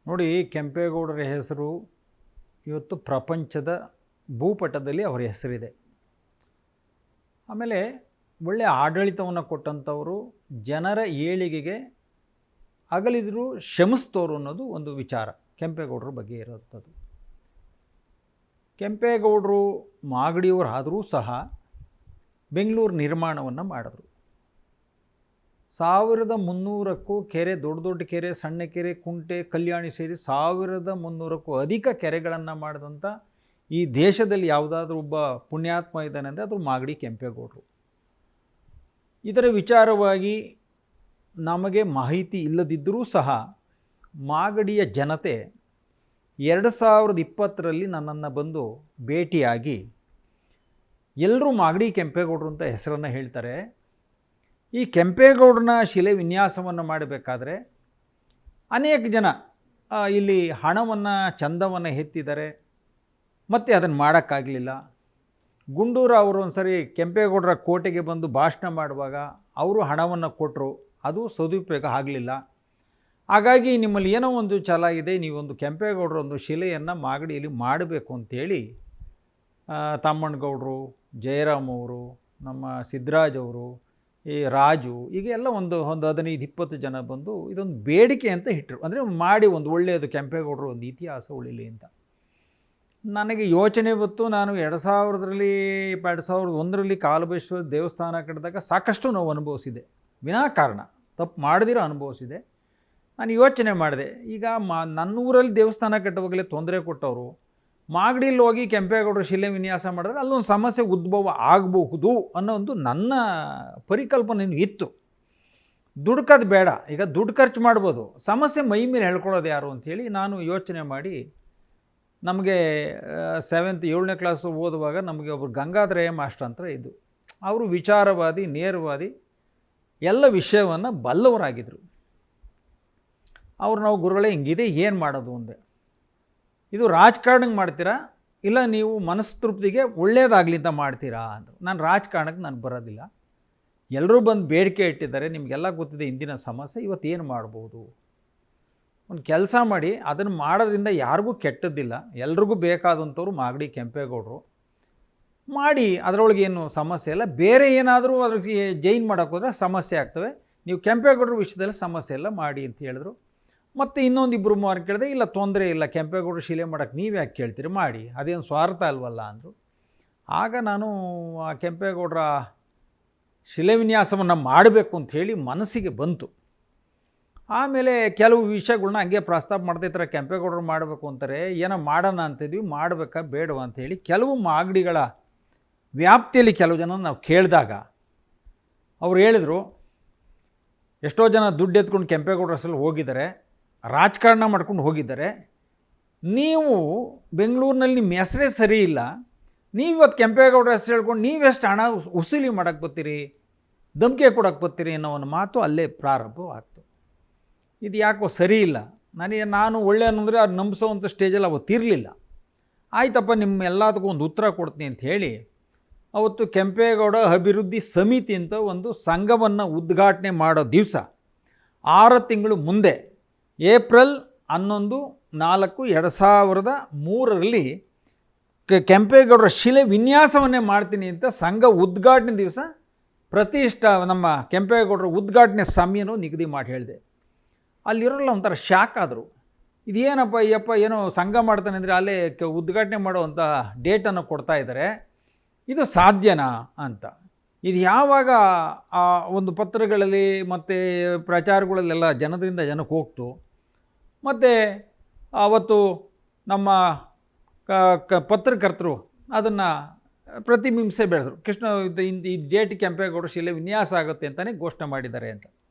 ನೋಡಿ, ಕೆಂಪೇಗೌಡರ ಹೆಸರು ಇವತ್ತು ಪ್ರಪಂಚದ ಭೂಪಟದಲ್ಲಿ ಅವರ ಹೆಸರಿದೆ. ಆಮೇಲೆ ಒಳ್ಳೆಯ ಆಡಳಿತವನ್ನು ಕೊಟ್ಟಂಥವರು, ಜನರ ಏಳಿಗೆಗೆ ಅಗಲಿದರೂ ಶ್ರಮಿಸ್ತೋರು ಅನ್ನೋದು ಒಂದು ವಿಚಾರ ಕೆಂಪೇಗೌಡರ ಬಗ್ಗೆ ಇರುವಂಥದ್ದು. ಕೆಂಪೇಗೌಡರು ಮಾಗಡಿಯವರಾದರೂ ಸಹ ಬೆಂಗಳೂರು ನಿರ್ಮಾಣವನ್ನು ಮಾಡಿದ್ರು. 1300ಕ್ಕೂ ಕೆರೆ, ದೊಡ್ಡ ದೊಡ್ಡ ಕೆರೆ, ಸಣ್ಣ ಕೆರೆ, ಕುಂಟೆ, ಕಲ್ಯಾಣಿ ಸೇರಿ 1300ಕ್ಕೂ ಅಧಿಕ ಕೆರೆಗಳನ್ನು ಮಾಡಿದಂಥ ಈ ದೇಶದಲ್ಲಿ ಯಾವುದಾದ್ರೂ ಒಬ್ಬ ಪುಣ್ಯಾತ್ಮ ಇದ್ದಾನೆ ಅಂದರೆ ಅದು ಮಾಗಡಿ ಕೆಂಪೇಗೌಡರು. ಇದರ ವಿಚಾರವಾಗಿ ನಮಗೆ ಮಾಹಿತಿ ಇಲ್ಲದಿದ್ದರೂ ಸಹ ಮಾಗಡಿಯ ಜನತೆ 2020ರಲ್ಲಿ ನನ್ನನ್ನು ಬಂದು ಭೇಟಿಯಾಗಿ ಎಲ್ಲರೂ ಮಾಗಡಿ ಕೆಂಪೇಗೌಡರು ಅಂತ ಹೆಸರನ್ನು ಹೇಳ್ತಾರೆ. ಈ ಕೆಂಪೇಗೌಡರನ್ನ ಶಿಲೆ ವಿನ್ಯಾಸವನ್ನು ಮಾಡಬೇಕಾದ್ರೆ ಅನೇಕ ಜನ ಇಲ್ಲಿ ಹಣವನ್ನು, ಚಂದವನ್ನು ಎತ್ತಿದ್ದಾರೆ, ಮತ್ತು ಅದನ್ನು ಮಾಡೋಕ್ಕಾಗಲಿಲ್ಲ. ಗುಂಡೂರು ಅವರು ಒಂದು ಸರಿ ಕೆಂಪೇಗೌಡರ ಕೋಟೆಗೆ ಬಂದು ಭಾಷಣ ಮಾಡುವಾಗ ಅವರು ಹಣವನ್ನು ಕೊಟ್ಟರು, ಅದು ಸದುಪಯೋಗ ಆಗಲಿಲ್ಲ. ಹಾಗಾಗಿ ನಿಮ್ಮಲ್ಲಿ ಏನೋ ಒಂದು ಛಲ ಇದೆ, ನೀವೊಂದು ಕೆಂಪೇಗೌಡರ ಒಂದು ಶಿಲೆಯನ್ನು ಮಾಗಡಿಯಲ್ಲಿ ಮಾಡಬೇಕು ಅಂಥೇಳಿ ತಮ್ಮಣ್ಣಗೌಡರು, ಜಯರಾಮ್ ಅವರು, ನಮ್ಮ ಸಿದ್ದರಾಜ್ ಅವರು, ಈ ರಾಜು, ಈಗ ಎಲ್ಲ ಒಂದು 15-20 ಜನ ಬಂದು ಇದೊಂದು ಬೇಡಿಕೆ ಅಂತ ಇಟ್ಟರು. ಅಂದರೆ ಮಾಡಿ ಒಂದು ಒಳ್ಳೆಯದು, ಕೆಂಪೇಗೌಡರು ಒಂದು ಇತಿಹಾಸ ಉಳಿಲಿ ಅಂತ. ನನಗೆ ಯೋಚನೆ ಬಂತು. ನಾನು 2001ರಲ್ಲಿ ಕಾಲಬೈಶ್ವರ ದೇವಸ್ಥಾನ ಕಟ್ಟಿದಾಗ ಸಾಕಷ್ಟು ನೋವು ಅನುಭವಿಸಿದೆ, ವಿನಾಕಾರಣ ತಪ್ಪು ಮಾಡದಿರೋ ಅನುಭವಿಸಿದೆ. ನಾನು ಯೋಚನೆ ಮಾಡಿದೆ, ಈಗ ನನ್ನೂರಲ್ಲಿ ದೇವಸ್ಥಾನ ಕಟ್ಟುವಾಗಲೇ ತೊಂದರೆ ಕೊಟ್ಟವರು ಮಾಗಡಿಯಲ್ಲಿ ಹೋಗಿ ಕೆಂಪೇಗೌಡರ ಶಿಲೆ ವಿನ್ಯಾಸ ಮಾಡಿದ್ರೆ ಅಲ್ಲೊಂದು ಸಮಸ್ಯೆ ಉದ್ಭವ ಆಗಬಹುದು ಅನ್ನೋ ಒಂದು ನನ್ನ ಪರಿಕಲ್ಪನೆ ಇತ್ತು. ದುಡ್ಕೋದು ಬೇಡ, ಈಗ ದುಡ್ಡು ಖರ್ಚು ಮಾಡ್ಬೋದು, ಸಮಸ್ಯೆ ಮೈ ಮೇಲೆ ಹೇಳ್ಕೊಳ್ಳೋದು ಯಾರು ಅಂಥೇಳಿ ನಾನು ಯೋಚನೆ ಮಾಡಿ, ನಮಗೆ 7ನೇ ಕ್ಲಾಸು ಓದುವಾಗ ನಮಗೆ ಒಬ್ಬರು ಗಂಗಾಧರಯ್ಯ ಮಾಸ್ಟರ್ ಅಂತ ಇದ್ದು, ಅವರು ವಿಚಾರವಾದಿ, ನೇರವಾದಿ, ಎಲ್ಲ ವಿಷಯವನ್ನು ಬಲ್ಲವರಾಗಿದ್ದರು. ಅವ್ರು ನಾವು ಗುರುಗಳೇ ಹಿಂಗಿದೆ, ಏನು ಮಾಡೋದು ಅಂದೆ. ಇದು ರಾಜಕಾರಣಕ್ಕೆ ಮಾಡ್ತೀರಾ ಇಲ್ಲ ನೀವು ಮನಸ್ತೃಪ್ತಿಗೆ ಒಳ್ಳೆಯದಾಗಲಿ ಅಂತ ಮಾಡ್ತೀರಾ ಅಂದರು. ನಾನು ರಾಜಕಾರಣಕ್ಕೆ ನಾನು ಬರೋದಿಲ್ಲ, ಎಲ್ಲರೂ ಬಂದು ಬೇಡಿಕೆ ಇಟ್ಟಿದ್ದಾರೆ, ನಿಮಗೆಲ್ಲ ಗೊತ್ತಿದೆ ಇಂದಿನ ಸಮಸ್ಯೆ, ಇವತ್ತು ಏನು ಮಾಡ್ಬೋದು, ಒಂದು ಕೆಲಸ ಮಾಡಿ, ಅದನ್ನು ಮಾಡೋದ್ರಿಂದ ಯಾರಿಗೂ ಕೆಟ್ಟದ್ದಿಲ್ಲ, ಎಲ್ರಿಗೂ ಬೇಕಾದಂಥವ್ರು ಮಾಗಡಿ ಕೆಂಪೇಗೌಡರು ಮಾಡಿ, ಅದರೊಳಗೆ ಏನು ಸಮಸ್ಯೆ ಇಲ್ಲ. ಬೇರೆ ಏನಾದರೂ ಅದ್ರಿಗೆ ಜೈನ್ ಮಾಡೋಕ್ಕೋದ್ರೆ ಸಮಸ್ಯೆ ಆಗ್ತವೆ, ನೀವು ಕೆಂಪೇಗೌಡರ ವಿಷಯದಲ್ಲಿ ಸಮಸ್ಯೆ ಎಲ್ಲ ಮಾಡಿ ಅಂತ ಹೇಳಿದ್ರು. ಮತ್ತು ಇನ್ನೊಂದಿಬ್ಬರು ಮೂವರು ಕೇಳಿದೆ, ಇಲ್ಲ ತೊಂದರೆ ಇಲ್ಲ, ಕೆಂಪೇಗೌಡರು ಶಿಲೆ ಮಾಡೋಕ್ಕೆ ನೀವು ಯಾಕೆ ಕೇಳ್ತೀರಿ, ಮಾಡಿ, ಅದೇನು ಸ್ವಾರ್ಥ ಅಲ್ವಲ್ಲ ಅಂದರು. ಆಗ ನಾನು ಆ ಕೆಂಪೇಗೌಡರ ಶಿಲೆ ವಿನ್ಯಾಸವನ್ನು ಮಾಡಬೇಕು ಅಂಥೇಳಿ ಮನಸ್ಸಿಗೆ ಬಂತು. ಆಮೇಲೆ ಕೆಲವು ವಿಷಯಗಳ್ನ ಹಂಗೆ ಪ್ರಸ್ತಾಪ ಮಾಡ್ತಿರ್ತಾರೆ, ಕೆಂಪೇಗೌಡರು ಮಾಡಬೇಕು ಅಂತಾರೆ, ಏನೋ ಮಾಡೋಣ ಅಂತಿದ್ವಿ, ಮಾಡಬೇಕಾ ಬೇಡವಾ ಅಂಥೇಳಿ ಕೆಲವು ಮಾಗಡಿಗಳ ವ್ಯಾಪ್ತಿಯಲ್ಲಿ ಕೆಲವು ಜನ ನಾವು ಕೇಳಿದಾಗ ಅವ್ರು ಹೇಳಿದರು, ಎಷ್ಟೋ ಜನ ದುಡ್ಡು ಎತ್ಕೊಂಡು ಕೆಂಪೇಗೌಡರ ಹೆಸರಲ್ಲಿ ಹೋಗಿದ್ದಾರೆ, ರಾಜಕಾರಣ ಮಾಡ್ಕೊಂಡು ಹೋಗಿದ್ದಾರೆ, ನೀವು ಬೆಂಗಳೂರಿನಲ್ಲಿ ನಿಮ್ಮ ಹೆಸರೇ ಸರಿ ಇಲ್ಲ, ನೀವು ಇವತ್ತು ಕೆಂಪೇಗೌಡರ ಹೆಸರು ಹೇಳ್ಕೊಂಡು ನೀವೆಷ್ಟು ಹಣ ವಸೂಲಿ ಮಾಡೋಕ್ಕೆ ಬರ್ತೀರಿ, ಧಮಕಿ ಕೊಡೋಕ್ಕೆ ಬರ್ತೀರಿ ಅನ್ನೋ ಒಂದು ಮಾತು ಅಲ್ಲೇ ಪ್ರಾರಂಭವಾಗ್ತು. ಇದು ಯಾಕೋ ಸರಿ ಇಲ್ಲ, ನಾನು ಒಳ್ಳೆ ಅನ್ನೋದ್ರೆ ಅದು ನಂಬಿಸೋವಂಥ ಸ್ಟೇಜಲ್ಲಿ ಅವತ್ತಿರಲಿಲ್ಲ. ಆಯ್ತಪ್ಪ, ನಿಮ್ಮ ಎಲ್ಲದಕ್ಕೂ ಒಂದು ಉತ್ತರ ಕೊಡ್ತೀನಿ ಅಂತ ಹೇಳಿ ಅವತ್ತು ಕೆಂಪೇಗೌಡ ಅಭಿವೃದ್ಧಿ ಸಮಿತಿ ಅಂತ ಒಂದು ಸಂಘವನ್ನು ಉದ್ಘಾಟನೆ ಮಾಡೋ ದಿವಸ 6 ತಿಂಗಳು ಮುಂದೆ ಏಪ್ರಿಲ್ 11-4-2003ರಲ್ಲಿ ಕೆಂಪೇಗೌಡರ ಶಿಲೆ ವಿನ್ಯಾಸವನ್ನೇ ಮಾಡ್ತೀನಿ ಅಂತ ಸಂಘ ಉದ್ಘಾಟನೆ ದಿವಸ ನಮ್ಮ ಕೆಂಪೇಗೌಡರ ಉದ್ಘಾಟನೆ ಸಮಯನೂ ನಿಗದಿ ಮಾಡಿ ಹೇಳಿದೆ. ಅಲ್ಲಿರೋಲ್ಲ ಒಂಥರ ಶಾಕ್ ಆದರು, ಇದೇನಪ್ಪ ಅಯ್ಯಪ್ಪ, ಏನೋ ಸಂಘ ಮಾಡ್ತಾನೆ ಅಂದರೆ ಅಲ್ಲೇ ಉದ್ಘಾಟನೆ ಮಾಡೋವಂಥ ಡೇಟನ್ನು ಕೊಡ್ತಾ ಇದ್ದಾರೆ, ಇದು ಸಾಧ್ಯನಾ ಅಂತ. ಇದು ಯಾವಾಗ ಆ ಒಂದು ಪತ್ರಗಳಲ್ಲಿ ಮತ್ತು ಪ್ರಚಾರಗಳಲ್ಲೆಲ್ಲ ಜನರಿಂದ ಜನಕ್ಕೆ ಹೋಗ್ತು. ಮತ್ತು ಅವತ್ತು ನಮ್ಮ ಪತ್ರಕರ್ತರು ಅದನ್ನು ಪ್ರತಿಬಿಂಬಿಸೇ ಬೆಳೆದರು, ಕೃಷ್ಣ ಈ ಡೇಟ್ ಕೆಂಪೇಗೌಡರ ಶಿಲೆ ವಿನ್ಯಾಸ ಆಗುತ್ತೆ ಅಂತಲೇ ಘೋಷಣೆ ಮಾಡಿದ್ದಾರೆ ಅಂತ.